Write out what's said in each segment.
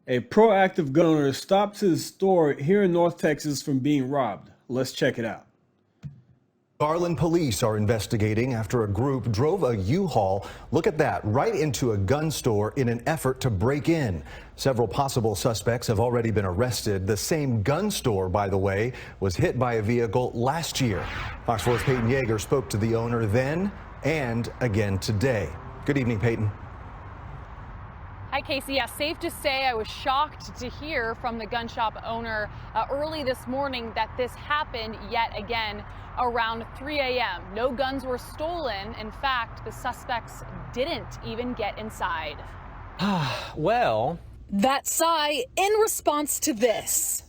A proactive gun owner stops his store here in North Texas from being robbed. Let's check it out. Garland police are investigating after a group drove a U-Haul, look at that, right into a gun store in an effort to break in. Several possible suspects have already been arrested. The same gun store, by the way, was hit by a vehicle last year. Fox 4's Peyton Yeager spoke to the owner then and again today. Good evening, Peyton. Hi, Casey. Yeah, safe to say I was shocked to hear from the gun shop owner early this morning that this happened yet again around 3 a.m. No guns were stolen. In fact, the suspects didn't even get inside. Well, that sigh in response to this.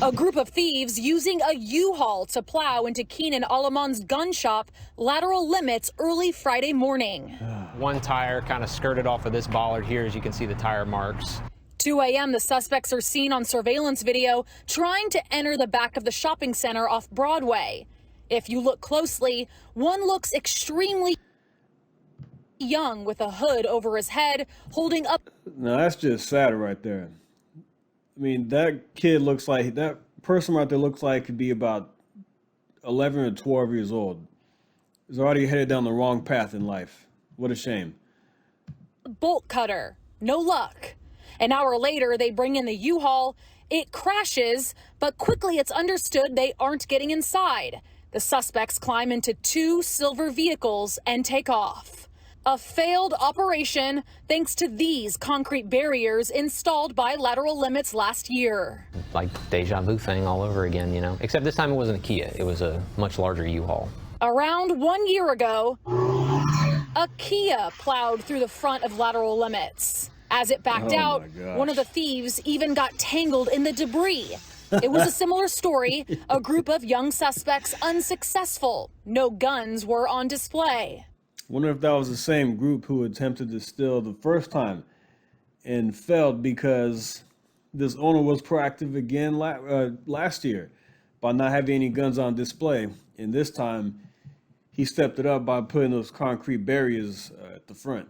A group of thieves using a U-Haul to plow into Keenan Aleman's gun shop, lateral limits early Friday morning. One tire kind of skirted off of this bollard here, as you can see the tire marks. 2 a.m. the suspects are seen on surveillance video trying to enter the back of the shopping center off Broadway. If you look closely, one looks extremely young with a hood over his head, holding up. Now that's just sad right there. I mean, that kid looks like, that person right there looks like could be about 11 or 12 years old. He's already headed down the wrong path in life. What a shame. Bolt cutter. No luck. An hour later, they bring in the U-Haul. It crashes, but quickly it's understood they aren't getting inside. The suspects climb into 2 silver vehicles and take off. A failed operation thanks to these concrete barriers installed by Lateral Limits last year. Like deja vu thing all over again, you know, except this time it wasn't a Kia. It was a much larger U-Haul. Around 1 year ago, a Kia plowed through the front of Lateral Limits. As it backed out, one of the thieves even got tangled in the debris. It was a similar story, a group of young suspects unsuccessful. No guns were on display. Wonder if that was the same group who attempted to steal the first time and failed because this owner was proactive again last year by not having any guns on display. And this time, he stepped it up by putting those concrete barriers at the front.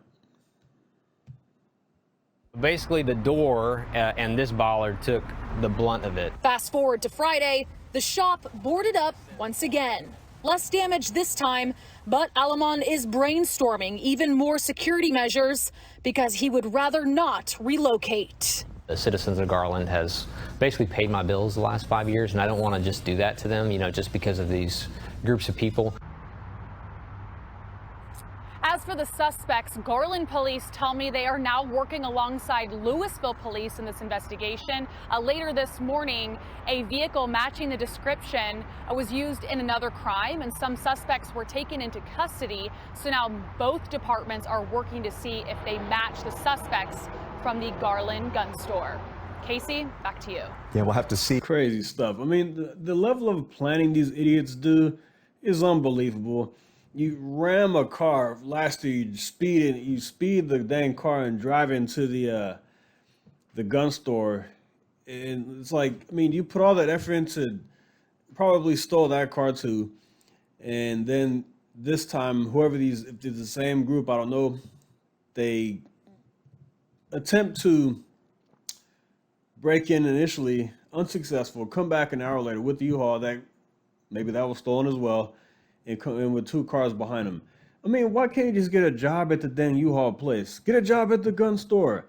Basically, the door and this bollard took the blunt of it. Fast forward to Friday, the shop boarded up once again. Less damage this time, but Aleman is brainstorming even more security measures because he would rather not relocate. The citizens of Garland has basically paid my bills the last 5 years, and I don't want to just do that to them, you know, just because of these groups of people. As for the suspects, Garland police tell me they are now working alongside Louisville police in this investigation. Later this morning, a vehicle matching the description was used in another crime, and some suspects were taken into custody. So now both departments are working to see if they match the suspects from the Garland gun store. Casey, back to you. Yeah, we'll have to see. Crazy stuff. I mean, the level of planning these idiots do is unbelievable. You ram a car last year, you speed the dang car and drive into the gun store, and it's like, I mean, you put all that effort into, probably stole that car too, and then this time, if it's the same group, I don't know, they attempt to break in initially, unsuccessful, come back an hour later with the U-Haul that maybe that was stolen as well, and come in with 2 cars behind him. I mean, why can't you just get a job at the dang U-Haul place? Get a job at the gun store.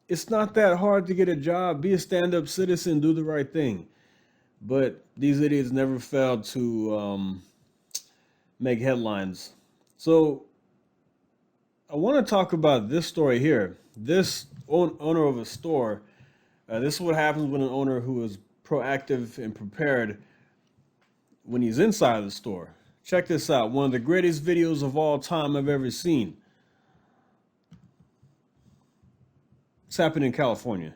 It's not that hard to get a job. Be a stand-up citizen. Do the right thing. But these idiots never failed to make headlines. So I want to talk about this story here. This owner of a store. This is what happens when an owner who is proactive and prepared when he's inside of the store. Check this out. One of the greatest videos of all time I've ever seen. It's happened in California.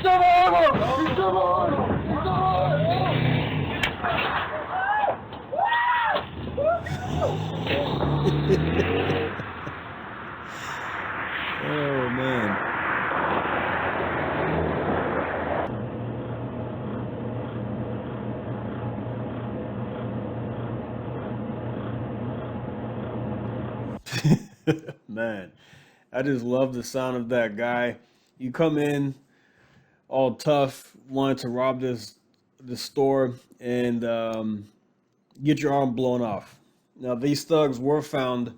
Oh man. Man, I just love the sound of that guy. You come in all tough, wanted to rob this store, and get your arm blown off. Now these thugs were found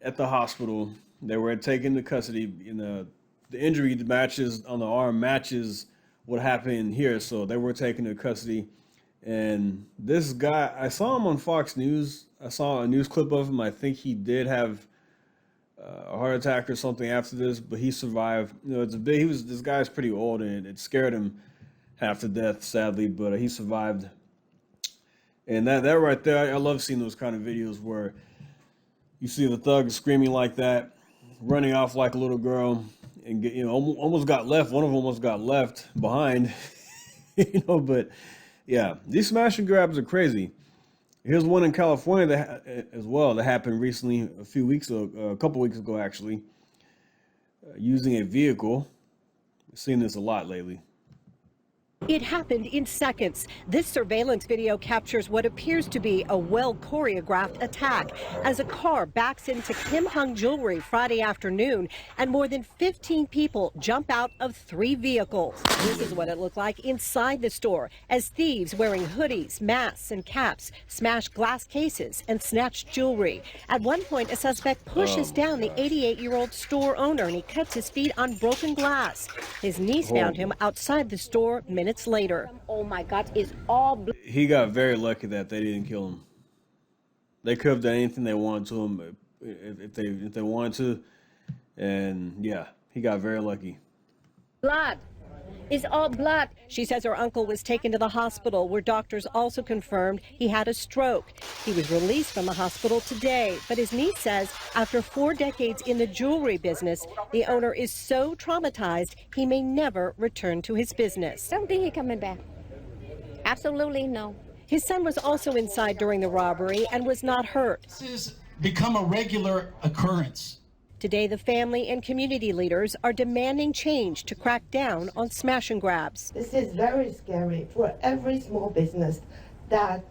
at the hospital. They were taken into custody. The injury matches on the arm matches what happened here, so they were taken into custody. And this guy, I saw him on Fox News. I saw a news clip of him. I think he did have a heart attack or something after this, but he survived. It's a big. This guy's pretty old, and it scared him half to death, sadly. But he survived. And that right there, I love seeing those kind of videos where you see the thug screaming like that, running off like a little girl, and almost got left. One of them almost got left behind, But yeah, these smash and grabs are crazy. Here's one in California as well that happened recently, a couple weeks ago actually, using a vehicle. I've seen this a lot lately. It happened in seconds. This surveillance video captures what appears to be a well-choreographed attack as a car backs into Kim Hung Jewelry Friday afternoon and more than 15 people jump out of 3 vehicles. This is what it looked like inside the store as thieves wearing hoodies, masks, and caps smash glass cases and snatch jewelry. At one point, a suspect pushes down the 88-year-old store owner and he cuts his feet on broken glass. His niece found him outside the store minutes later. Oh my God, it's all He got very lucky that they didn't kill him. They could have done anything they wanted to him if they wanted to, and yeah, he got very lucky. blood. It's all blood. She says her uncle was taken to the hospital where doctors also confirmed he had a stroke. He was released from the hospital today, but his niece says after 4 decades in the jewelry business, the owner is so traumatized he may never return to his business. Don't think he's coming back. Absolutely no. His son was also inside during the robbery and was not hurt. This has become a regular occurrence. Today, the family and community leaders are demanding change to crack down on smash and grabs. This is very scary for every small business that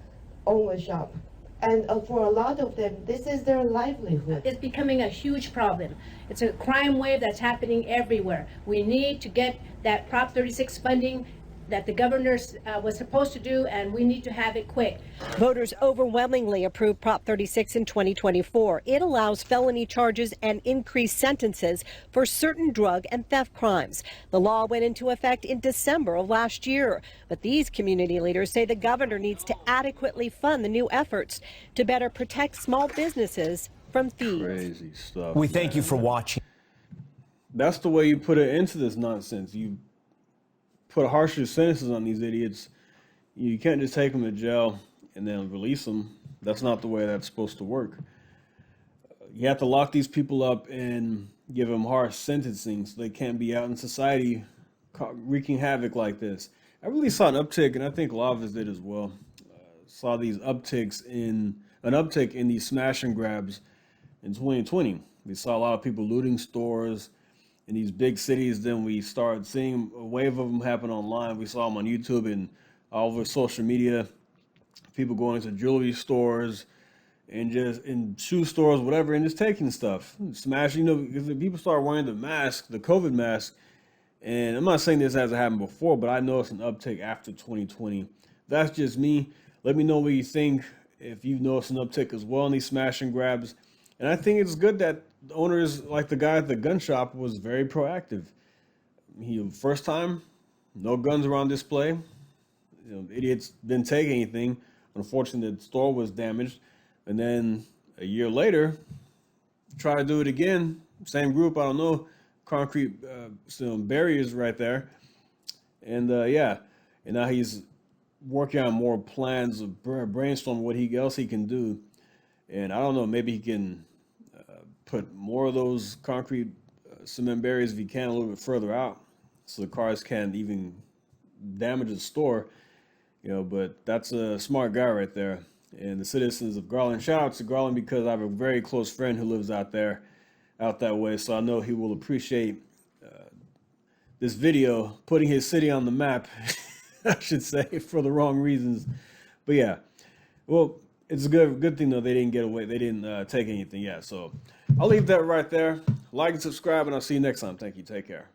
own a shop. And for a lot of them, this is their livelihood. It's becoming a huge problem. It's a crime wave that's happening everywhere. We need to get that Prop 36 funding that the governor was supposed to do, and we need to have it quick. Voters overwhelmingly approved Prop 36 in 2024. It allows felony charges and increased sentences for certain drug and theft crimes. The law went into effect in December of last year, but these community leaders say the governor needs to adequately fund the new efforts to better protect small businesses from thieves. Crazy stuff. We thank you for watching. That's the way you put an end to this nonsense. You put harsher sentences on these idiots. You can't just take them to jail and then release them. That's not the way that's supposed to work. You have to lock these people up and give them harsh sentencing so they can't be out in society wreaking havoc like this. I really saw an uptick, and I think a lot of us did as well. Saw these uptick in these smash and grabs in 2020. We saw a lot of people looting stores in these big cities. Then we started seeing a wave of them happen online. We saw them on YouTube and all over social media. People going to jewelry stores and just in shoe stores, whatever, and just taking stuff, smashing. Because people start wearing the mask, the COVID mask. And I'm not saying this hasn't happened before, but I noticed an uptick after 2020. That's just me. Let me know what you think if you've noticed an uptick as well in these smash and grabs. And I think it's good that the owners, like the guy at the gun shop, was very proactive. First time, no guns were on display. Idiots didn't take anything. Unfortunately, the store was damaged. And then a year later, try to do it again. Same group, I don't know, concrete barriers right there. And and now he's working on more plans of brainstorm what else he can do. And I don't know, maybe he can put more of those concrete cement barriers if he can a little bit further out so the cars can't even damage the store. But that's a smart guy right there. And the citizens of Garland, shout out to Garland, because I have a very close friend who lives out that way. So I know he will appreciate this video, putting his city on the map, I should say, for the wrong reasons. But yeah, well, it's a good thing though. They didn't get away. They didn't take anything yet. So I'll leave that right there. Like and subscribe, and I'll see you next time. Thank you. Take care.